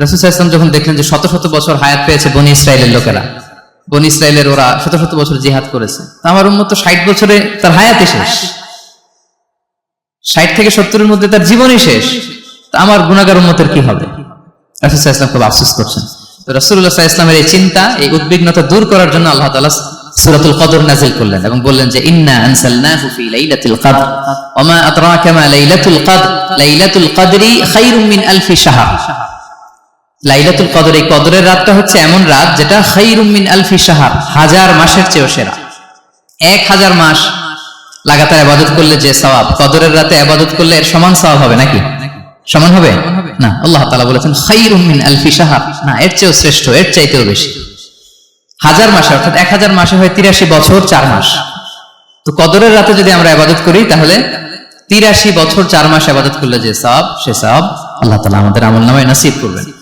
রাসূল সাল্লাল্লাহু আলাইহি ওয়াসাল্লাম যখন দেখলেন যে শত শত বছর হায়াত পেয়েছে বনি ইসরাইলের লোকেরা, বনি ইসরাইলের ওরা শত শত বছর জিহাদ করেছে, আমার উম্মত তো 60 বছরে তার হায়াতই শেষ, 60 থেকে 70-এর মধ্যে তার জীবনই শেষ, তা আমার গুনাহগার উম্মতের কি হবে? রাসূল সাল্লাল্লাহু আলাইহি ওয়াসাল্লাম খুব আফসোস করছেন। তো রাসূলুল্লাহ সাল্লাল্লাহু আলাইহি ওয়াসাল্লামের এই চিন্তা, এই উদ্বিগ্নতা দূর করার জন্য আল্লাহ তাআলা সূরাতুল কদর নাযিল করলেন এবং বললেন যে ইন্না আনসালনাহু ফি লাইলাতিল কদর ওয়া মা আদরাকা মা লাইলাতুল কদর লাইলাতুল কদরি খায়রুম মিন আলফি শাহর। লাইলাতুল কদর, এই কদরের রাতটা হচ্ছে এমন রাত যেটা খায়রুম মিন আলফি শাহর, 1000 মাসের চেয়েও সেরা। 1000 মাস লাগাতার ইবাদত করলে যে সওয়াব, কদরের রাতে ইবাদত করলে এর সমান সওয়াব হবে নাকি? সমান হবে না। আল্লাহ তাআলা বলেছেন খায়রুম মিন আলফি শাহর, না, এর চেয়েও শ্রেষ্ঠ, এর চাইতেও বেশি। 1000 মাসে, অর্থাৎ 1000 মাসে হয় 83 বছর 4 মাস। তো কদরের রাতে যদি আমরা ইবাদত করি তাহলে 83 বছর 4 মাস ইবাদত করলে যে সওয়াব, সে সওয়াব আল্লাহ তাআলা আমাদের আমলনামায় নসিব করবেন।